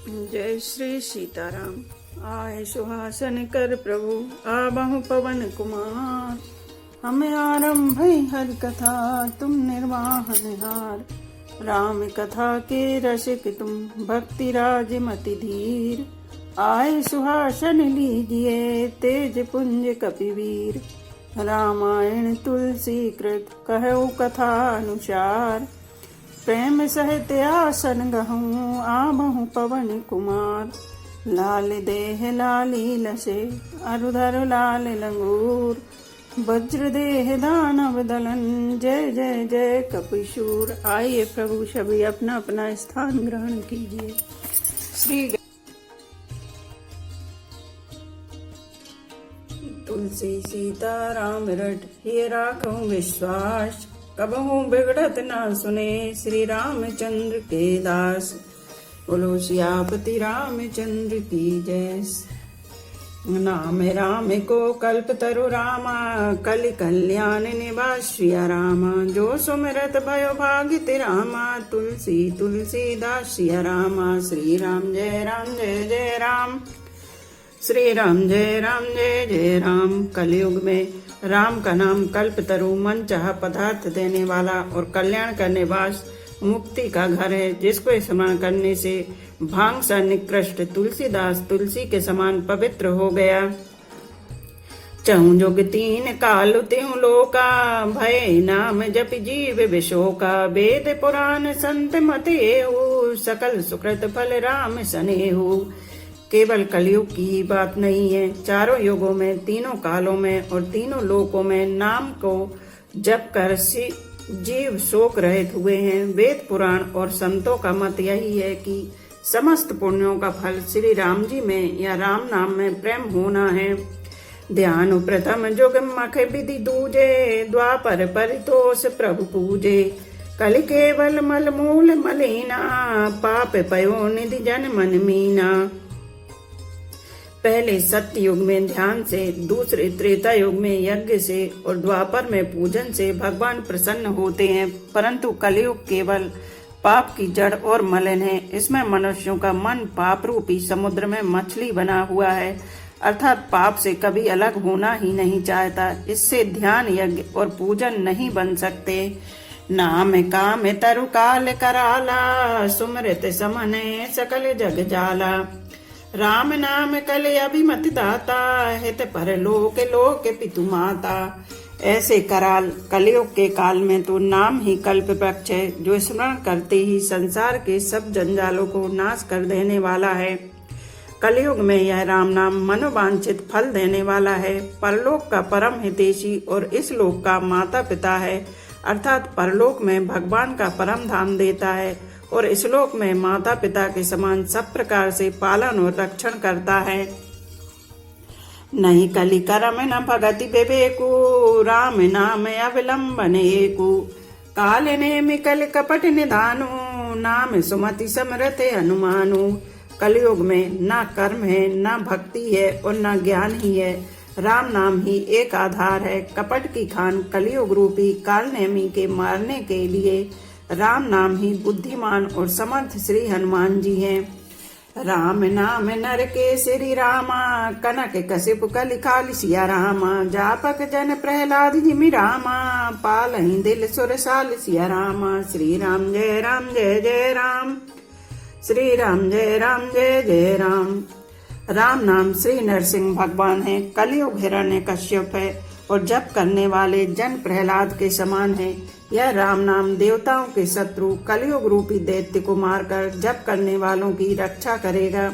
जय श्री सीताराम। आए सुहासन कर प्रभु आबहु पवन कुमार। हमें आरंभ हर कथा तुम निर्वाहन हार। राम कथा के रसिक तुम भक्ति राज मति धीर। आए सुहासन लीजिए तेज पुंज कपिवीर। रामायण तुलसी कृत कहु कथा अनुसार। प्रेम सहित आसन गहूँ आबहु पवन कुमार। लाल देह लाली लसे अरुधर लाल लंगूर। वज्र देह दानव दलन जय जय जय कपिशूर। आइए प्रभु सभी अपना अपना स्थान ग्रहण कीजिए। श्री तुलसी सीता राम रट ये राखूं विश्वास। कबहू बिगड़त ना सुने श्री रामचंद्र के दास। बोलो सियापति रामचंद्र की जय। नाम राम को कल्प तरु रामा कलि कल्याण निवास सिया रामा। जो सुमिरत भयो भागित रामा तुलसी तुलसीदास सिया रामा। श्री राम जय जय राम। श्री राम जय जय राम। कलयुग में राम का नाम कल्पतरु मन चाह पदार्थ देने वाला और कल्याण का निवास मुक्ति का घर है। जिसको स्मरण करने से भांग सा निकृष्ट तुलसीदास तुलसी के समान पवित्र हो गया। चहु जुग तीन काल त्यों लोका भय नाम जप जीव विशोका। वेद पुराण संत मते हो सकल सुकृत फल राम सनेहु। केवल कलयुग की ही बात नहीं है, चारों युगों में तीनों कालों में और तीनों लोकों में नाम को जप कर जीव शोक रहित हुए हैं। वेद पुराण और संतों का मत यही है कि समस्त पुण्यों का फल श्री राम जी में या राम नाम में प्रेम होना है। ध्यान प्रथम जुग मख विधि दूजे द्वापर परितोष प्रभु पूजे। कलि केवल मल मूल मलिना पाप पयो निधि जन मन मीना। पहले सत्य युग में ध्यान से, दूसरे त्रेता युग में यज्ञ से और द्वापर में पूजन से भगवान प्रसन्न होते हैं। परंतु कलयुग केवल पाप की जड़ और मलिन है। इसमें मनुष्यों का मन पाप रूपी समुद्र में मछली बना हुआ है, अर्थात पाप से कभी अलग होना ही नहीं चाहता। इससे ध्यान यज्ञ और पूजन नहीं बन सकते। नाम काम तरु काल कराला सुमृत समने सकल जग जाला। राम नाम कल अभिमति दाता हित पर लोक लोक पितु माता। ऐसे कराल कलयुग के काल में तो नाम ही कल्प वृक्ष है, जो स्मरण करते ही संसार के सब जंजालों को नाश कर देने वाला है। कलयुग में यह राम नाम मनोवांछित फल देने वाला है। परलोक का परम हितैषी और इस लोक का माता पिता है, अर्थात परलोक में भगवान का परम धाम देता है और इस लोक में माता पिता के समान सब प्रकार से पालन और रक्षण करता है। नहीं कलि करम न भगति विवेकु राम नाम अवलंबन एकु। काल नेमि कल कपट निधानु नाम सुमति समरथ हनुमानु। कलयुग में न कर्म है, न भक्ति है और न ज्ञान ही है। राम नाम ही एक आधार है। कपट की खान कलयुग रूपी काल नेमि के मारने के लिए राम नाम ही बुद्धिमान और समर्थ श्री हनुमान जी हैं। राम नाम नर के श्री रामा कनक कसिप कलि काल सिया रामा। जापक जन प्रहलाद जिमि रामा पालहि दिल सुरसाल सिया रामा। श्री राम जय जय राम। श्री राम जय जय राम। राम नाम श्री नरसिंह भगवान है। कलयुग हिरण्य कश्यप है और जप करने वाले जन प्रहलाद के समान है। यह राम नाम देवताओं के शत्रु कलयुग रूपी दैत्य को मारकर जप करने वालों की रक्षा करेगा।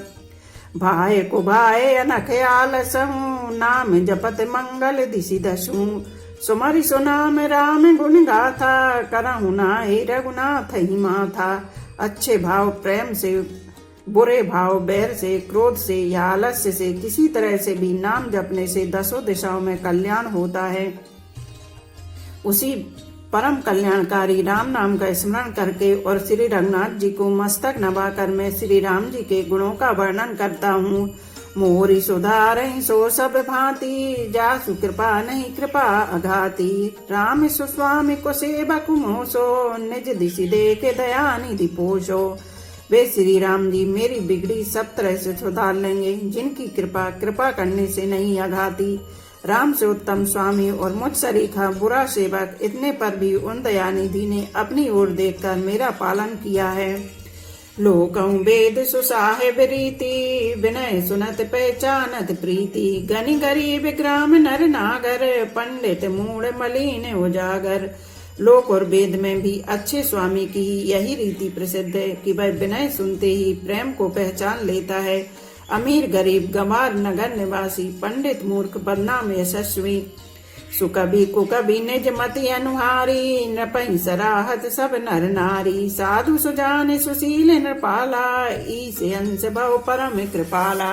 भाई को भाई अनख आलसहु नाम जपत मंगल दिशि दसु। सुमरि सुनाम राम गुण गाथा करहु नाहि रघुनाथ ही माथा। अच्छे भाव प्रेम से, बुरे भाव बैर से, क्रोध से या आलस्य से किसी तरह से भी नाम जपने से दसों दिशाओं में कल्याण होता है। उसी परम कल्याणकारी राम नाम का स्मरण करके और श्री रघुनाथ जी को मस्तक नवाकर मैं श्री राम जी के गुणों का वर्णन करता हूँ। मोरी सुधारहि सो सब भांति जासु कृपा नहीं कृपा अघाती। राम सुस्वामी को सेवक मोसो निज दिशि देखे दया निधि पोषो। वे श्री राम जी मेरी बिगड़ी सब तरह से सुधार लेंगे, जिनकी कृपा करने से नहीं आघाती। राम से उत्तम स्वामी और मुझ सरीखा बुरा सेवक, इतने पर भी उन दयानिधि ने अपनी ओर देखकर मेरा पालन किया है। लोकं वेद सुसाहेब रीति, विनय सुनत पहचानत प्रीति। गनि गरीब ग्राम नर नागर, पंडित मूढ़ मलिन उजागर। लोक और वेद में भी अच्छे स्वामी की यही रीति प्रसिद्ध है कि वह विनय सुनते ही प्रेम को पहचान लेता है। अमीर गरीब गंवार नगर निवासी, पंडित मूर्ख बदनाम यशस्वी। सुकवि कुकवि निज मति अनुहारी, नृपहि सराहत सब नर नारी। साधु सुजान सुशील नृपाला, ईश अंश भव परम कृपाला।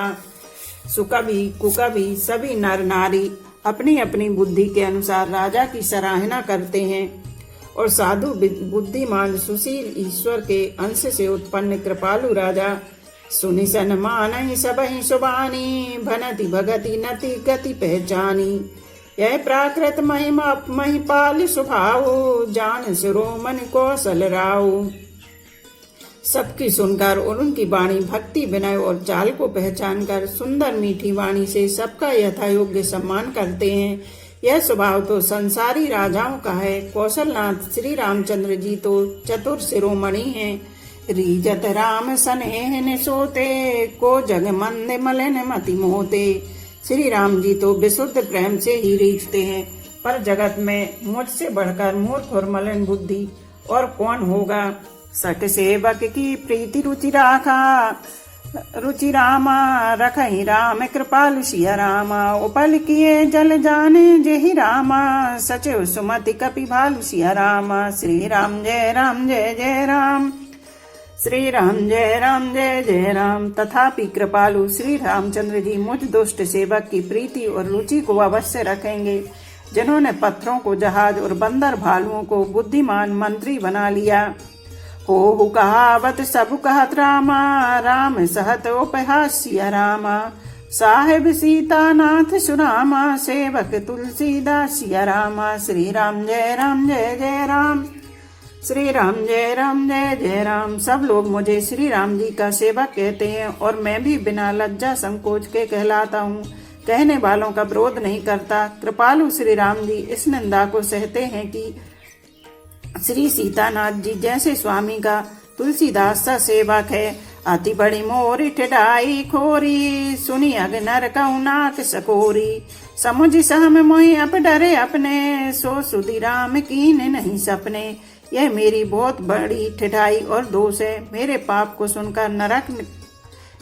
सुकवि कुकवि सभी नर नारी अपनी अपनी बुद्धि के अनुसार राजा की सराहना करते हैं, और साधु बुद्धिमान सुशील ईश्वर के अंश से उत्पन्न कृपालु राजा। सुनि सन मानहि सबहि सुबानी, भनति भगति नति गति पहचानी। यह प्राकृत महिमा महिपाल स्वभाव, जान शिरोमणि कौशल राव। सबकी सुनकर और उनकी वाणी भक्ति विनय और चाल को पहचान कर सुंदर मीठी वाणी से सबका यथायोग्य सम्मान करते हैं। यह स्वभाव तो संसारी राजाओं का है। कौशलनाथ श्री रामचंद्र जी तो चतुर शिरोमणि हैं। रीजत राम सनेहन सोते, को जग मंद मलिन मति मोते। श्री राम जी तो विशुद्ध प्रेम से ही रीझते हैं, पर जगत में मुझसे बढ़कर मूर्ख और मलिन बुद्धि और कौन होगा। सट सेवक की प्रीति रुचि राखा, रुचि रामा रखहि राम कृपाल सिया रामा। उपल किए जल जाने जेहि रामा, सचिव सुमति कपि भालु सिया रामा। श्री राम जय जय राम, श्री राम जय जय राम। तथापि कृपालु श्री रामचंद्र जी मुझ दुष्ट सेवक की प्रीति और रुचि को अवश्य रखेंगे, जिन्होंने पत्थरों को जहाज और बंदर भालुओं को बुद्धिमान मंत्री बना लिया। हो कहावत सब कहत रामा, राम सहत उपहास्य रामा। साहेब सीतानाथ सुरामा, सेवक तुलसीदास सिया रामा। श्री राम जय जय राम, श्री राम जय जय राम। सब लोग मुझे श्री राम जी का सेवक कहते हैं, और मैं भी बिना लज्जा संकोच के कहलाता हूँ। कहने वालों का विरोध नहीं करता। कृपालु श्री राम जी इस निंदा को सहते हैं कि श्री सीतानाथ जी जैसे स्वामी का तुलसीदास सा सेवक है। अति बड़ी मोरी ठिठाई खोरी, सुनी अग नर कहु नाक सकोरी। समुझ सहम मोहि अप डरे अपने, सो सुधि राम कीन नहीं सपने। यह मेरी बहुत बड़ी ठिठाई और दोष है। मेरे पाप को सुनकर नरक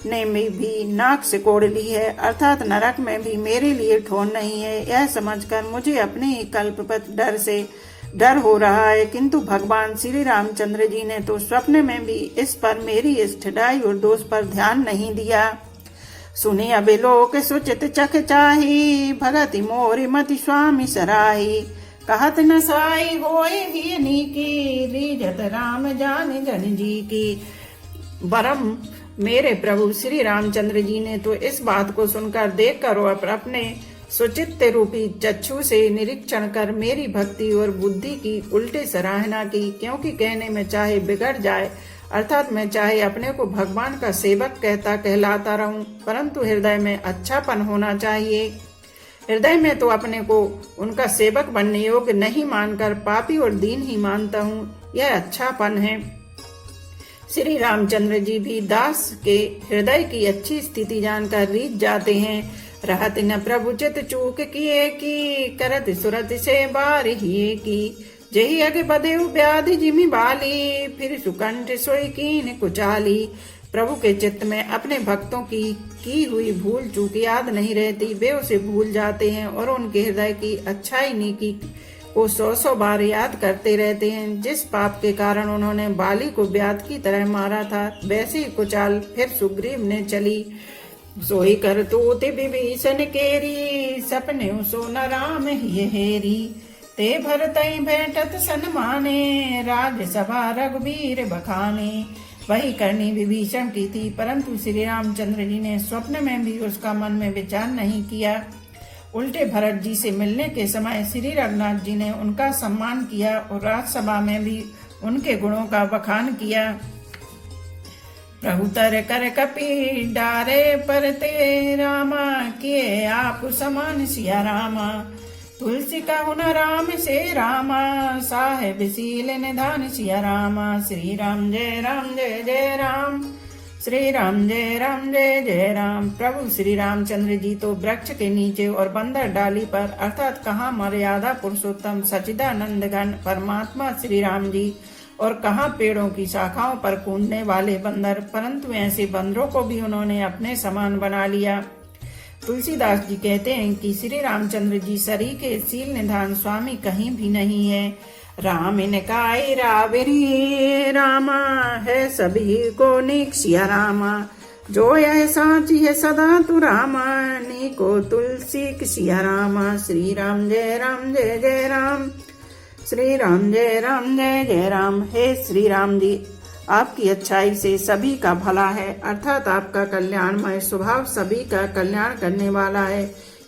ने भी नाक से कोड़ ली है, अर्थात नरक में भी मेरे लिए ठोर नहीं है। यह समझकर मुझे अपने ही कल्पवत डर से डर हो रहा है, किंतु भगवान श्री रामचंद्र जी ने तो स्वप्न में भी इस पर मेरी इस ठिठाई और दोष पर ध्यान नहीं दिया। सुनि अबे लोक सुचित चख चाही, भगति मोरि मति स्वामी सराही। कहत न साई होए ही नीकी, रीजत राम जान जन जी की। बरम मेरे प्रभु श्री रामचंद्र जी ने तो इस बात को सुनकर देखकर और अपने सुचित्त रूपी चक्षु से निरीक्षण कर मेरी भक्ति और बुद्धि की उल्टे सराहना की, क्योंकि कहने में चाहे बिगड़ जाए, अर्थात मैं चाहे अपने को भगवान का सेवक कहलाता रहूं, परंतु हृदय में अच्छापन होना चाहिए। हृदय में तो अपने को उनका सेवक बनने योग्य नहीं मानकर पापी और दीन ही मानता हूँ। यह अच्छापन है। श्री रामचंद्र जी भी दास के हृदय की अच्छी स्थिति जानकर रीझ जाते हैं। रहत न प्रभु चित चूक किए की, करत सुरत से बार हिए की। जही अगे बधे व्याधि जिमि बाली, फिर सुकंठ सोई कीन कुचाली। प्रभु के चित्त में अपने भक्तों की हुई भूल चूक याद नहीं रहती। वे उसे भूल जाते हैं और उनके हृदय की अच्छाई नीकी को 100 बार याद करते रहते हैं। जिस पाप के कारण उन्होंने बाली को व्याध की तरह मारा था, वैसे ही कुचाल फिर सुग्रीव ने चली। सोई कर तूत विभीषण केरी, सपने सो न राम ही हेरी। ते भरतई भेंटत सन्माने, राजसभा रघुबीर बखाने। वही करनी विभीषण की थी, परंतु श्री रामचंद्र जी ने स्वप्न में भी उसका मन में विचार नहीं किया। उल्टे भरत जी से मिलने के समय श्री रघुनाथ जी ने उनका सम्मान किया और राजसभा में भी उनके गुणों का बखान किया। प्रभु तर कर कपि डारे परते रामा, किए आप समान सिया रामा। तुलसी का हुन राम से रामा, साहेब सील निधान सिया रामा। श्री राम जय जय राम, श्री राम जय जय राम। प्रभु श्री रामचंद्र जी तो वृक्ष के नीचे और बंदर डाली पर, अर्थात कहाँ मर्यादा पुरुषोत्तम सच्चिदानंद घन परमात्मा श्री राम जी, और कहाँ पेड़ों की शाखाओं पर कूदने वाले बंदर, परंतु ऐसे बंदरों को भी उन्होंने अपने समान बना लिया। तुलसीदास जी कहते हैं कि श्री रामचंद्र जी सरी के सील निधान स्वामी कहीं भी नहीं है। राम इनकाई रावरी रामा, है सभी को नीक सिया रामा। जो यह साची है सदा तू रामा, नीको तुलसी सिया रामा। श्री राम जय जय राम, श्री राम जय जय राम। हे श्री राम जी, आपकी अच्छाई से सभी का भला है, अर्थात आपका कल्याणमय स्वभाव सभी का कल्याण करने वाला है।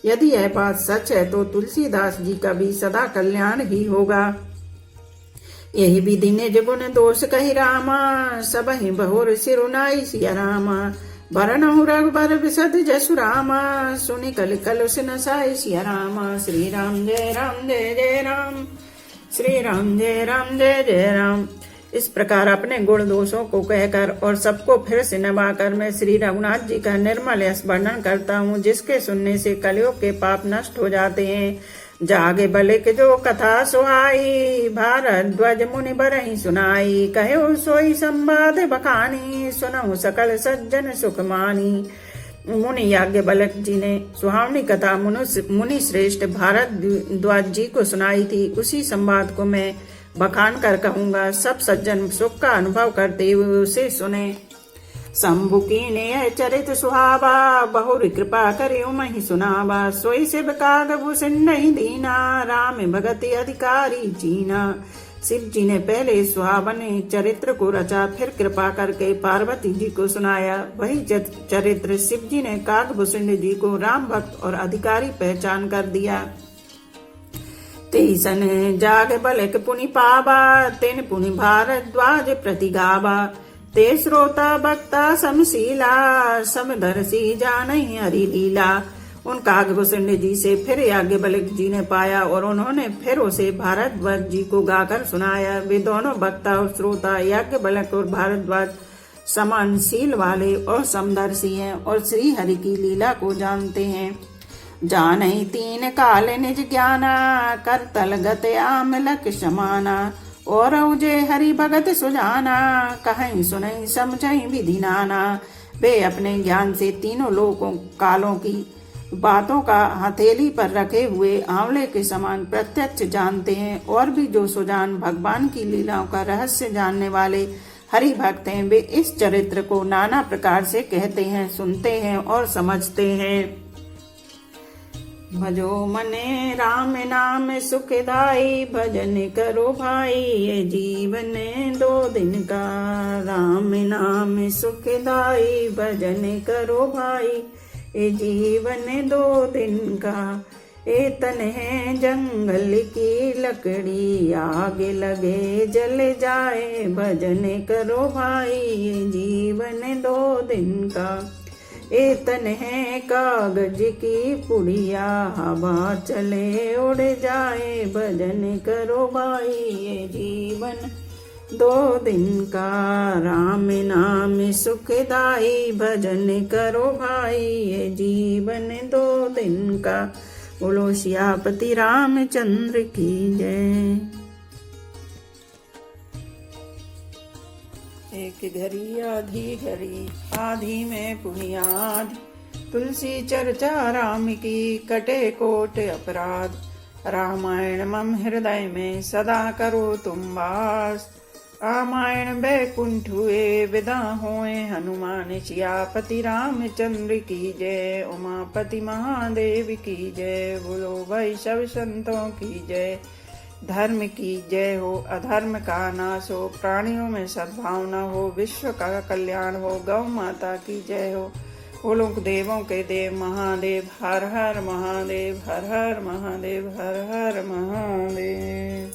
यदि यह बात सच है तो तुलसीदास जी का भी सदा कल्याण ही होगा। यही विधि निज गुण दोष कही रामा, सबहि बहुर सिरुनाई सिया रामा। भरनहु रघुबर विशद जसु रामा, सुनि कल कलुष नसाई सिया रामा। श्री राम जय जय राम, श्री राम जय जय राम। इस प्रकार अपने गुण दोषों को कहकर और सबको फिर से नवाकर मैं श्री रघुनाथ जी का निर्मल यश वर्णन करता हूँ, जिसके सुनने से कलयुग के पाप नष्ट हो जाते हैं। जागे बलिक जो कथा सुहाई, भारद्वाज मुनि बरहि सुनाई। कहो सोई संवाद बखानी, सुनहु सकल सज्जन सुख मानी। मुनि याज्ञवल्क्य जी ने सुहावनी कथा मुनि श्रेष्ठ भारद्वाज जी को सुनाई थी। उसी संवाद को मैं बखान कर कहूंगा, सब सज्जन सुख का अनुभव करते हुए उसे सुने। शंभु कीने चरित सुहावा, बहुर कृपा करियो महि सुनावा। सोई शिव काग भूषण नहीं दीना, राम भगति अधिकारी चीना। शिव जी ने पहले सुहावने चरित्र को रचा, फिर कृपा करके पार्वती जी को सुनाया। वही चरित्र शिव जी ने कागभूषण जी को राम भक्त और अधिकारी पहचान कर दिया। तेसन जाग बलक पुनि पावा, तेन पुनि भारद्वाज प्रति गावा। ते श्रोता भक्ता समशीला, समदर्शी जानहि हरि लीला। उन कागभूषण जी से फिर याज्ञवल्क्य जी ने पाया और उन्होंने फिर उसे भारद्वाज जी को गाकर सुनाया। वे दोनों वक्ता और श्रोता याज्ञवल्क्य और भारद्वाज समान शील वाले और समदर्शी हैं और श्री हरि की लीला को जानते हैं। जानहि तीन काल निज ज्ञाना, करतल गत आमलक समाना। और उजे हरि भगत सुजाना, कहीं सुनहि समझहि विधि नाना। वे अपने ज्ञान से तीनों लोकों कालों की बातों का हथेली पर रखे हुए आंवले के समान प्रत्यक्ष जानते हैं। और भी जो सुजान भगवान की लीलाओं का रहस्य जानने वाले हरि भक्त हैं, वे इस चरित्र को नाना प्रकार से कहते हैं, सुनते हैं और समझते हैं। भजो मने राम नाम सुखदाई, भजन करो भाई ये जीवन 2 दिन का। राम नाम सुखदाई, भजन करो भाई ये जीवन 2 दिन का। ए तन है जंगल की लकड़ी, आग लगे जल जाए। भजन करो भाई ये जीवन 2 दिन का। ए तन है कागज की पुड़िया, हवा चले उड़ जाए। भजन करो भाई ये जीवन 2 दिन का। राम नाम सुखदाई, भजन करो भाई ये जीवन 2 दिन का। बोलो सियापति रामचंद्र की जय। एक घड़ी आधी में पुनियाद, तुलसी चर्चा राम की कटे कोट अपराध। रामायण मम हृदय में सदा करो तुम वास। रामायण बैकुंठ हुए विदा होए हनुमान। सियापति रामचंद्र की जय, उमापति महादेव की जय। बोलो भाई सब संतों की जय। धर्म की जय हो, अधर्म का नाश हो, प्राणियों में सद्भावना हो, विश्व का कल्याण हो। गौ माता की जय हो। बोलो देवों के देव महादेव। हर हर महादेव, हर हर महादेव, हर हर महादेव।